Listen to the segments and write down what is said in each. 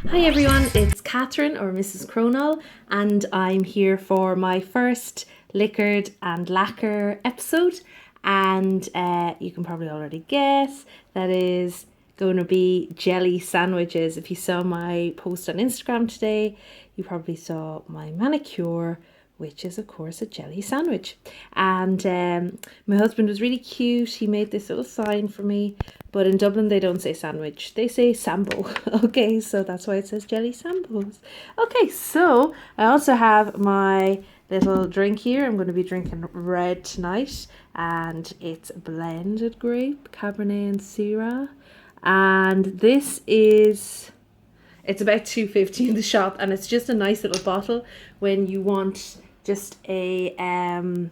Hi everyone, it's Catherine or Mrs. Cronall, and I'm here for my first Liquored and Lacquer episode. And you can probably already guess that is going to be jelly sandwiches. If you saw my post on Instagram today, you probably saw my manicure, which is of course a jelly sandwich. And my husband was really cute. He made this little sign for me, but in Dublin they don't say sandwich, they say sambo. Okay, so that's why it says jelly sambos. Okay, so I also have my little drink here. I'm going to be drinking red tonight, and it's blended grape, Cabernet and Syrah. And this is, it's about $2.50 in the shop, and it's just a nice little bottle when you want just a kind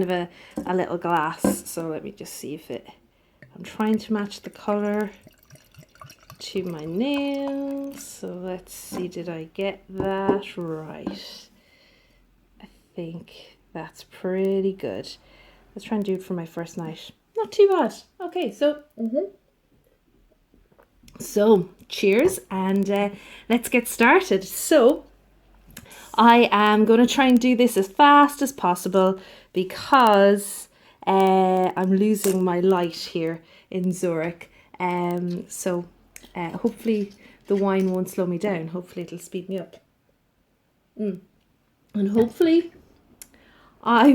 of a little glass. So let me just see if it, I'm trying to match the color to my nails. So let's see, did I get that right? I think that's pretty good. Let's try and do it for my first night. Not too bad. Okay, so so cheers, and let's get started. So I am going to try and do this as fast as possible because I'm losing my light here in Zurich. So hopefully the wine won't slow me down. Hopefully it'll speed me up. And hopefully I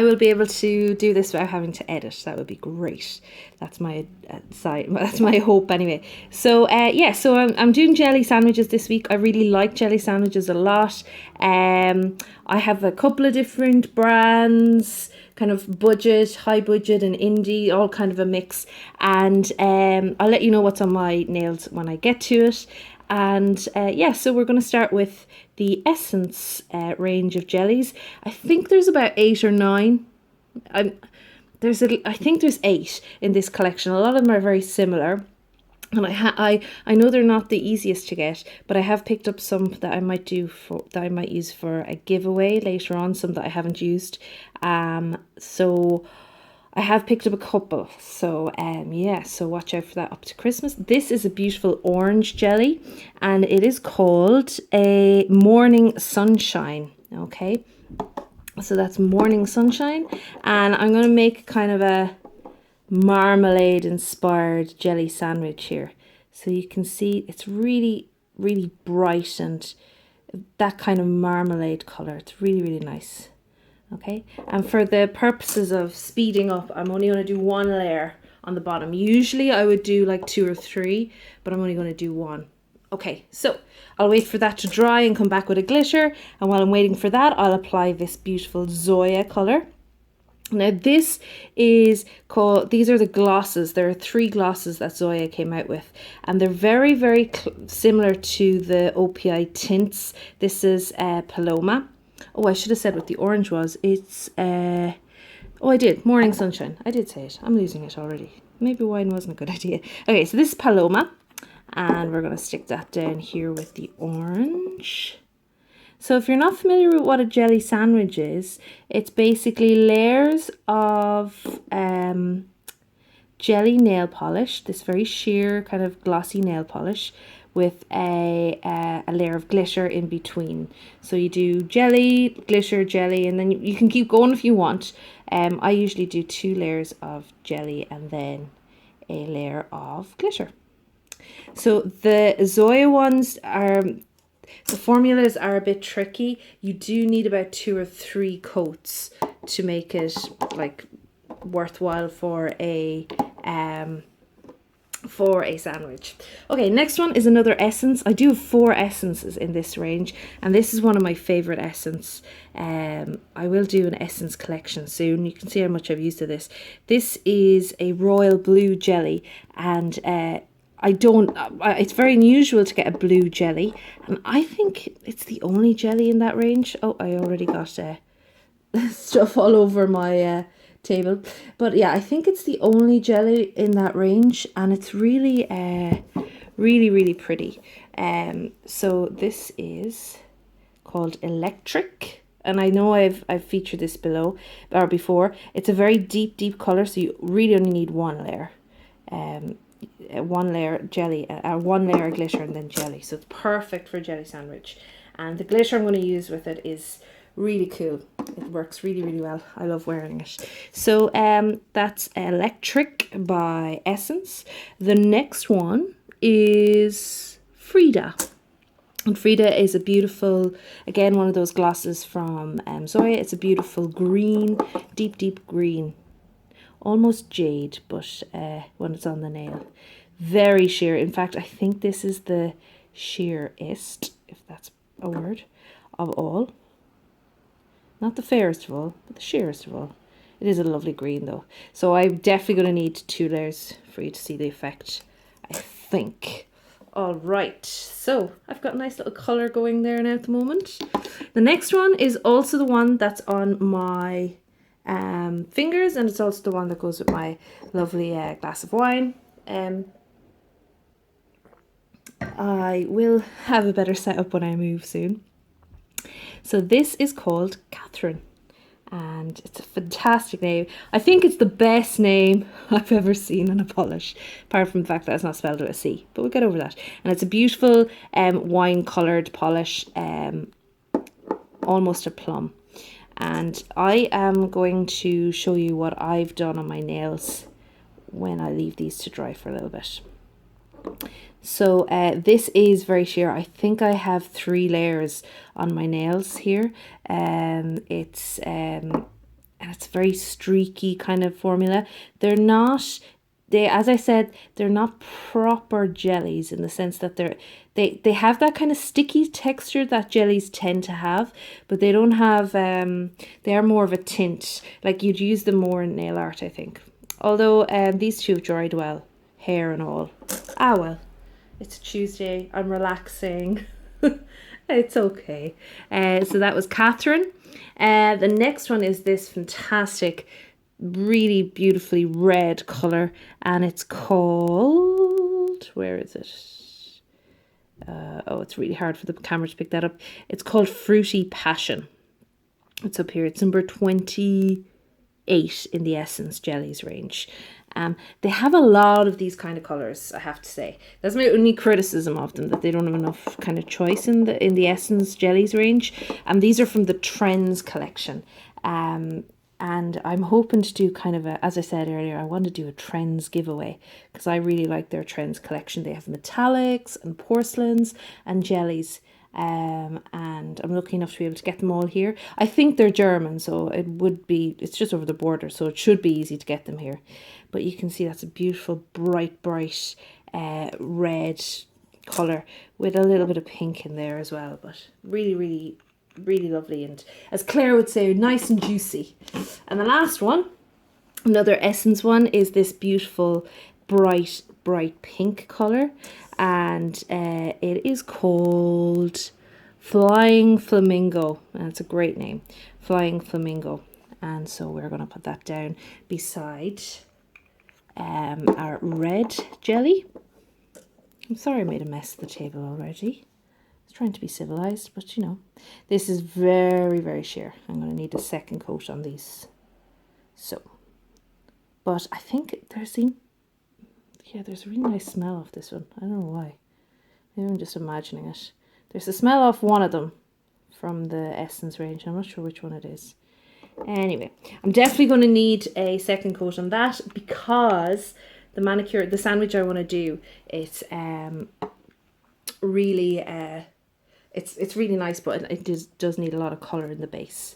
will be able to do this without having to edit. That would be great. That's my that's my hope anyway. So yeah, so I'm doing jelly sandwiches this week. I really like jelly sandwiches a lot. I have a couple of different brands, kind of budget, high budget and indie, all kind of a mix. And I'll let you know what's on my nails when I get to it. And yeah, so we're going to start with the Essence range of jellies. I think there's about 8 or 9. I think there's 8 in this collection. A lot of them are very similar. And I know they're not the easiest to get, but I have picked up some that I might use for a giveaway later on, some that I haven't used. So I have picked up a couple, so yeah, so watch out for that up to Christmas. This is a beautiful orange jelly, and it is called a Morning Sunshine. Okay, so that's Morning Sunshine, and I'm going to make kind of a marmalade inspired jelly sandwich here. So you can see it's really, really bright and that kind of marmalade color. It's really, really nice. Okay, and for the purposes of speeding up, I'm only going to do 1 layer on the bottom. Usually I would do like 2 or 3, but I'm only going to do 1. Okay, so I'll wait for that to dry and come back with a glitter. And while I'm waiting for that, I'll apply this beautiful Zoya color. Now this is called, these are the glosses. There are 3 glosses that Zoya came out with, and they're very, very similar to the OPI tints. This is Paloma. Oh, I should have said what the orange was. It's, oh, I did. Morning Sunshine. I did say it. I'm losing it already. Maybe wine wasn't a good idea. Okay, so this is Paloma. And we're going to stick that down here with the orange. So if you're not familiar with what a jelly sandwich is, it's basically layers of jelly nail polish. This very sheer kind of glossy nail polish, with a layer of glitter in between. So you do jelly, glitter, jelly, and then you can keep going if you want. I usually do 2 layers of jelly and then a layer of glitter. So the Zoya ones are, the formulas are a bit tricky. You do need about 2 or 3 coats to make it like worthwhile for a sandwich. Okay, next one is another essence. I do have 4 essences in this range, and this is one of my favorite essence. I will do an essence collection soon. You can see how much I've used of this. This is a royal blue jelly, and it's very unusual to get a blue jelly, and I think it's the only jelly in that range. Oh, I already got stuff all over my table, but yeah, I think it's the only jelly in that range, and it's really really, really pretty. So this is called Electric, and I know I've featured this below or before. It's a very deep color, so you really only need 1 layer. one layer jelly, one layer glitter and then jelly. So it's perfect for a jelly sandwich. And the glitter I'm going to use with it is really cool. It works really, really well. I love wearing it. So that's Electric by Essence. The next one is Frida. And Frida is a beautiful, again, one of those glosses from Zoya. It's a beautiful green, deep, deep green. Almost jade, but when it's on the nail. Very sheer. In fact, I think this is the sheerest, if that's a word, of all. Not the fairest of all, but the sheerest of all. It is a lovely green though. So I'm definitely going to need 2 layers for you to see the effect, I think. All right, so I've got a nice little colour going there now at the moment. The next one is also the one that's on my fingers, and it's also the one that goes with my lovely glass of wine. I will have a better setup when I move soon. So this is called Catherine, and it's a fantastic name. I think it's the best name I've ever seen on a polish, apart from the fact that it's not spelled with a C, but we'll get over that. And it's a beautiful wine coloured polish, almost a plum. And I am going to show you what I've done on my nails when I leave these to dry for a little bit. So this is very sheer. I think I have 3 layers on my nails here. It's a very streaky kind of formula. They're not, as I said, they're not proper jellies in the sense that they have that kind of sticky texture that jellies tend to have, but they don't have, they are more of a tint. Like you'd use them more in nail art, I think. Although these 2 have dried well, hair and all. Ah well. It's Tuesday, I'm relaxing. It's okay. So that was Catherine. The next one is this fantastic, really beautifully red colour. And it's called, where is it? Oh, it's really hard for the camera to pick that up. It's called Fruity Passion. It's up here. It's number 28 in the Essence Jellies range. They have a lot of these kind of colours, I have to say. That's my only criticism of them, that they don't have enough kind of choice in the Essence Jellies range. These are from the Trends collection. And I'm hoping to do kind of as I said earlier, I want to do a Trends giveaway because I really like their Trends collection. They have metallics and porcelains and jellies. And I'm lucky enough to be able to get them all here. I think they're German, so it's just over the border, so it should be easy to get them here. But you can see that's a beautiful bright red colour with a little bit of pink in there as well. But really, really, really lovely, and as Claire would say, nice and juicy. And the last one, another Essence one, is this beautiful bright pink colour, and it is called Flying Flamingo, and it's a great name, Flying Flamingo. And so we're going to put that down beside our red jelly. I'm sorry I made a mess of the table already. I was trying to be civilized, but you know, this is very, very sheer. I'm going to need a second coat on these. So, but I think there's a really nice smell of this one. I don't know why. Maybe I'm just imagining it. There's a smell of one of them from the Essence range. I'm not sure which one it is. Anyway, I'm definitely going to need a second coat on that because the sandwich I want to do, it's really it's really nice, but it does need a lot of colour in the base.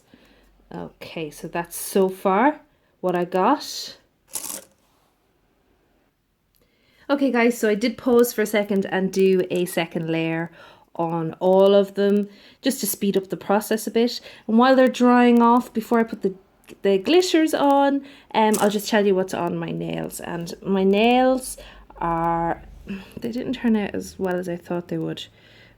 Okay, so that's so far what I got. Okay guys, so I did pause for a second and do a second layer on all of them just to speed up the process a bit. And while they're drying off, before I put the glitters on, I'll just tell you what's on my nails. And my nails they didn't turn out as well as I thought they would,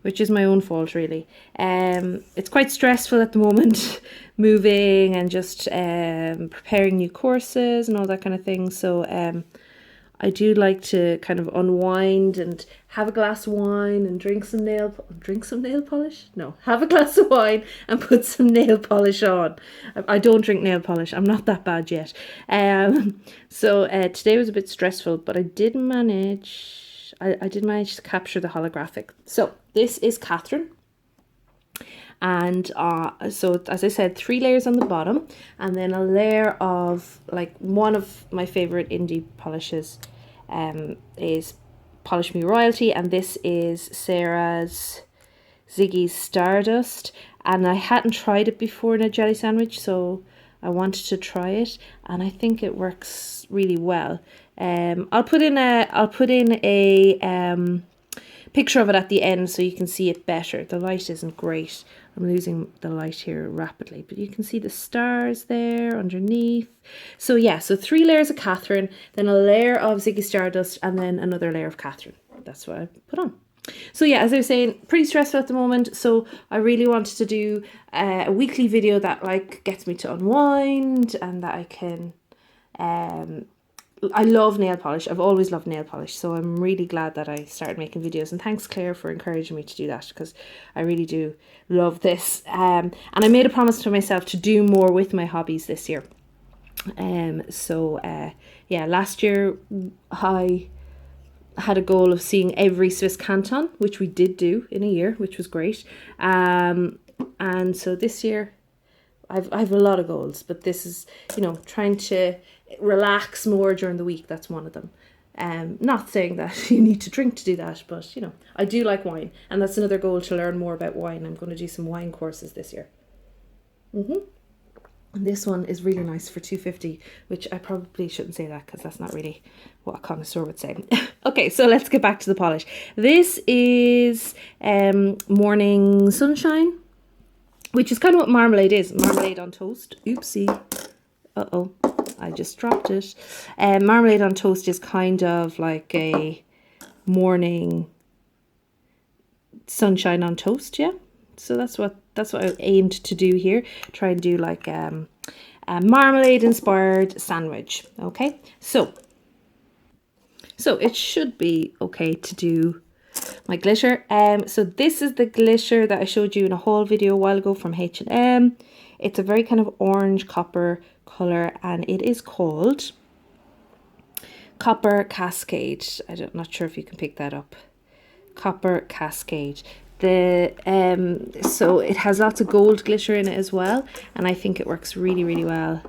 which is my own fault really. It's quite stressful at the moment, moving and just preparing new courses and all that kind of thing. So I do like to kind of unwind and have a glass of wine and drink some nail polish. No, have a glass of wine and put some nail polish on. I don't drink nail polish. I'm not that bad yet. So today was a bit stressful, but I did manage. I did manage to capture the holographic. So this is Catherine. And so as I said, 3 layers on the bottom, and then a layer of, like, one of my favorite indie polishes is Polish Me Royalty, and this is Sarah's Ziggy's Stardust, and I hadn't tried it before in a jelly sandwich, so I wanted to try it, and I think it works really well. I'll put in a picture of it at the end so you can see it better. The light isn't great. I'm losing the light here rapidly, but you can see the stars there underneath. So yeah, so 3 layers of Catherine, then a layer of Ziggy Stardust, and then another layer of Catherine. That's what I put on. So yeah, as I was saying, pretty stressful at the moment, so I really wanted to do a weekly video that, like, gets me to unwind, and that I can I love nail polish. I've always loved nail polish, so I'm really glad that I started making videos, and thanks Claire for encouraging me to do that, because I really do love this. And I made a promise to myself to do more with my hobbies this year. Yeah, last year I had a goal of seeing every Swiss canton, which we did do in a year, which was great. And so this year I have a lot of goals, but this is, you know, trying to relax more during the week. That's one of them. Not saying that you need to drink to do that, but, you know, I do like wine, and that's another goal, to learn more about wine. I'm going to do some wine courses this year. And this one is really nice for $2.50, which I probably shouldn't say that, because that's not really what a connoisseur would say. Okay, so let's get back to the polish. This is Morning Sunshine, which is kind of what marmalade is. Marmalade on toast. Oopsie. Uh-oh, I just dropped it. Marmalade on toast is kind of like a morning sunshine on toast, yeah? So that's what I aimed to do here. Try and do like a marmalade inspired sandwich. Okay, so it should be okay to do my glitter. So this is the glitter that I showed you in a haul video a while ago from H&M. It's a very kind of orange copper color, and it is called Copper Cascade. I'm not sure if you can pick that up. Copper Cascade. So it has lots of gold glitter in it as well, and I think it works really, really well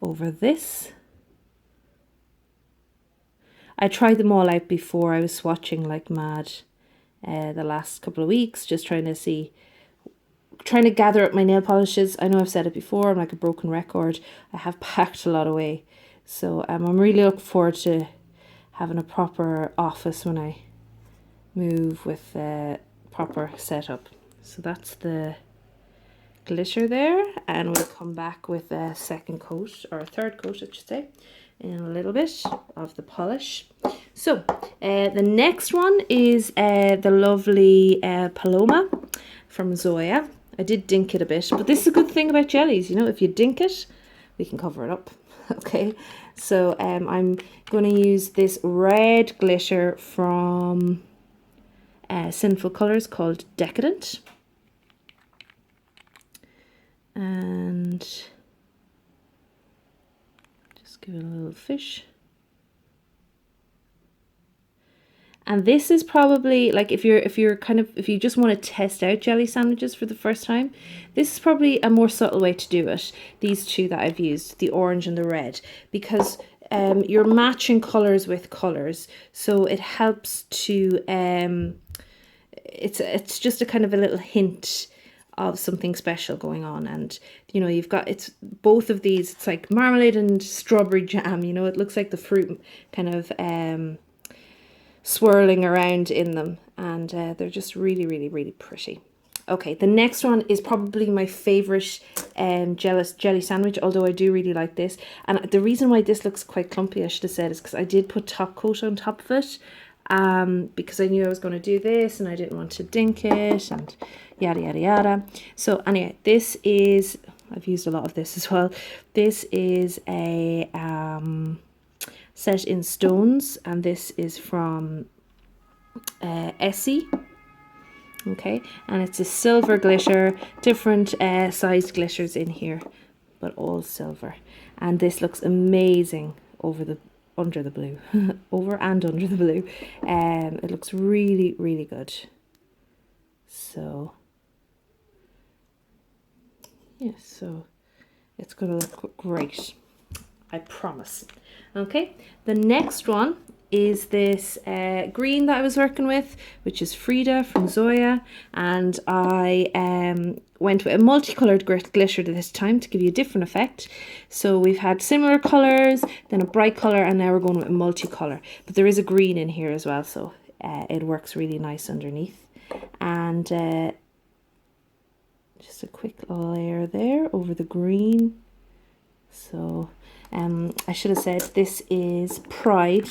over this. I tried them all out before. I was swatching like mad the last couple of weeks, just trying to gather up my nail polishes. I know I've said it before, I'm like a broken record. I have packed a lot away, so I'm really looking forward to having a proper office when I move with proper setup. So that's the glitter there, and we'll come back with a second coat, or a third coat I should say, in a little bit of the polish. So the next one is the lovely Paloma from Zoya. I did dink it a bit, but this is a good thing about jellies, you know, if you dink it, we can cover it up. Okay, so I'm going to use this red glitter from Sinful Colors called Decadent, and just give it a little fish. And this is probably like, if you just want to test out jelly sandwiches for the first time, this is probably a more subtle way to do it. These two that I've used, the orange and the red, because you're matching colors with colors, so it helps to it's just a kind of a little hint of something special going on. And you know, you've got, it's both of these, it's like marmalade and strawberry jam, you know, it looks like the fruit kind of swirling around in them, and they're just really, really, really pretty. Okay, the next one is probably my favorite jelly sandwich, although I do really like this. And the reason why this looks quite clumpy, I should have said, is because I did put top coat on top of it, because I knew I was going to do this and I didn't want to dink it and yada yada yada. So anyway, this is, I've used a lot of this as well. This is a Set in Stones, and this is from Essie. Okay, and it's a silver glitter, different sized glitters in here, but all silver. And this looks amazing under the blue. Over and under the blue. It looks really, really good. So yeah, so it's gonna look great, I promise. Okay, the next one is this green that I was working with, which is Frida from Zoya, and I went with a multicolored glitter this time to give you a different effect. So we've had similar colors, then a bright color, and now we're going with a multicolor, but there is a green in here as well, so it works really nice underneath. And just a quick layer there over the green. So I should have said this is Pride.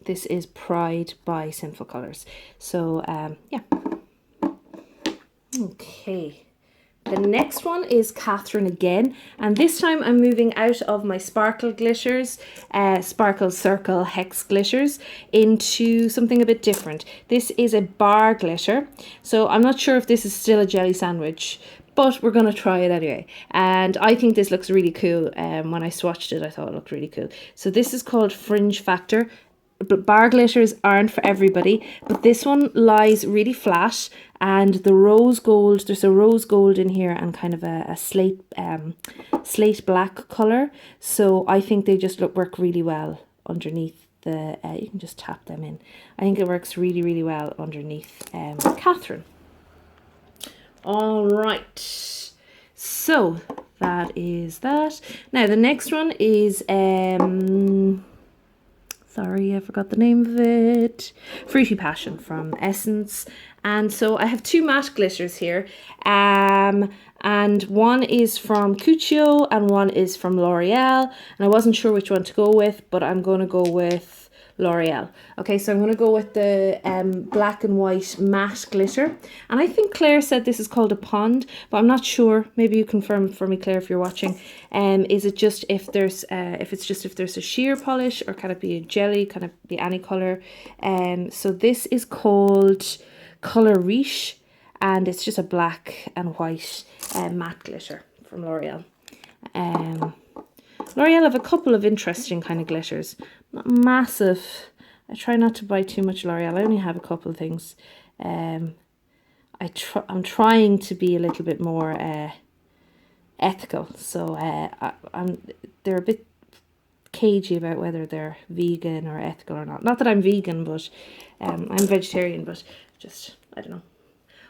This is Pride by Sinful Colours. So yeah. Okay. The next one is Catherine again, and this time I'm moving out of my sparkle glitters, sparkle circle hex glitters, into something a bit different. This is a bar glitter, so I'm not sure if this is still a jelly sandwich, but we're going to try it anyway. And I think this looks really cool. When I swatched it, I thought it looked really cool. So this is called Fringe Factor. But bar glitters aren't for everybody, but this one lies really flat, and the rose gold, there's a rose gold in here and kind of a slate black color. So I think they just work really well underneath the, you can just tap them in. I think it works really, really well underneath Catherine. All right, so that is that. Now the next one is sorry, I forgot the name of it. Fruity Passion from Essence. And so I have two matte glitters here. And one is from Cuccio and one is from L'Oreal. And I wasn't sure which one to go with, but I'm going to go with L'Oreal. Okay, so I'm going to go with the black and white matte glitter. And I think Claire said this is called a pond, but I'm not sure. Maybe you confirm for me, Claire, if you're watching. Is it just if there's if there's a sheer polish, or can it be a jelly? Can it be any color? So this is called Color Riche, and it's just a black and white matte glitter from L'Oreal. L'Oreal have a couple of interesting kind of glitters. Not massive. I try not to buy too much L'Oreal. I only have a couple of things. I'm trying to be a little bit more ethical. So they're a bit cagey about whether they're vegan or ethical or not. Not that I'm vegan, but I'm vegetarian, but just, I don't know.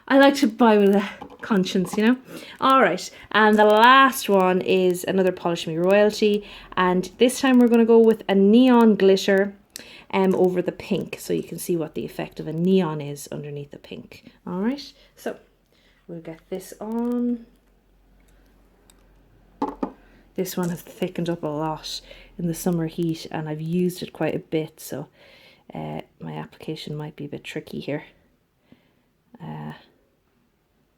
I like to buy with a conscience, you know. All right, and the last one is another Polish Me Royalty, and this time we're going to go with a neon glitter over the pink, so you can see what the effect of a neon is underneath the pink. All right, so we'll get this on. This one has thickened up a lot in the summer heat, and I've used it quite a bit, so my application might be a bit tricky here.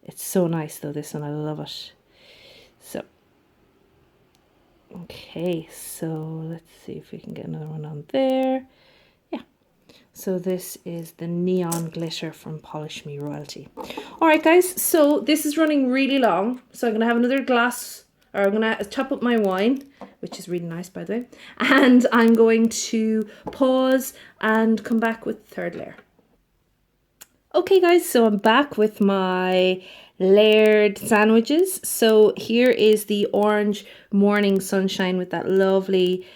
It's so nice though, this one, I love it. So, okay, so let's see if we can get another one on there. Yeah, so this is the neon glitter from Polish Me Royalty. All right, guys, so this is running really long, so I'm going to have another glass, or I'm going to top up my wine, which is really nice, by the way, and I'm going to pause and come back with the third layer. Okay guys, so I'm back with my layered sandwiches. So here is the orange Morning Sunshine with that lovely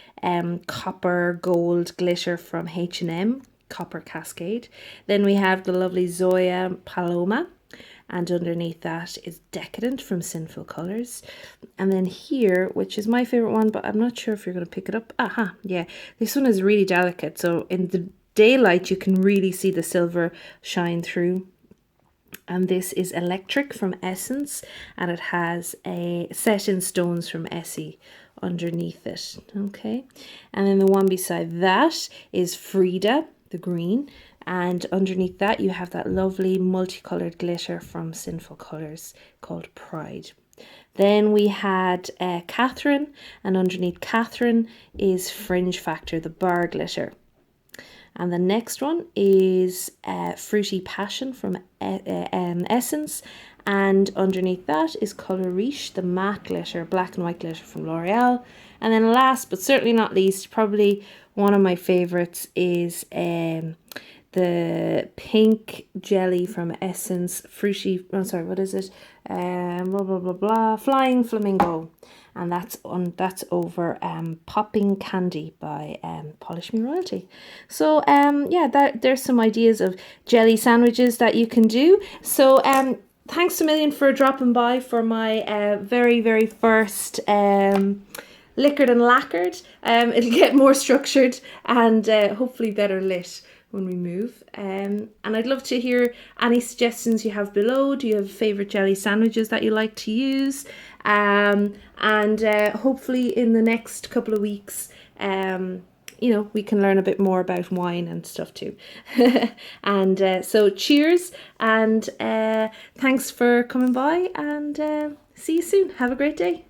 copper gold glitter from H&M, Copper Cascade. Then we have the lovely Zoya Paloma, and underneath that is Decadent from Sinful Colours. And then here, which is my favourite one, but I'm not sure if you're going to pick it up. Aha, yeah, this one is really delicate, so in the daylight you can really see the silver shine through. And this is Electric from Essence, and it has a Set in Stones from Essie underneath it. Okay, and then the one beside that is Frida, the green, And underneath that, you have that lovely multicolored glitter from Sinful Colours called Pride. Then we had Catherine, and underneath Catherine is Fringe Factor, the bar glitter. And the next one is Fruity Passion from Essence. And underneath that is Colour Riche, the matte glitter, black and white glitter from L'Oreal. And then last but certainly not least, probably one of my favourites is the pink jelly from Essence, what is it? Blah, blah, blah, blah, Flying Flamingo. And that's over Popping Candy by Polish Me Royalty. So yeah, there's some ideas of jelly sandwiches that you can do. So thanks a million for dropping by for my very, very first Liquored and Lacquered. It'll get more structured and hopefully better lit when we move. And I'd love to hear any suggestions you have below. Do you have favourite jelly sandwiches that you like to use? And hopefully in the next couple of weeks, you know, we can learn a bit more about wine and stuff too. And so cheers, and thanks for coming by, and see you soon. Have a great day.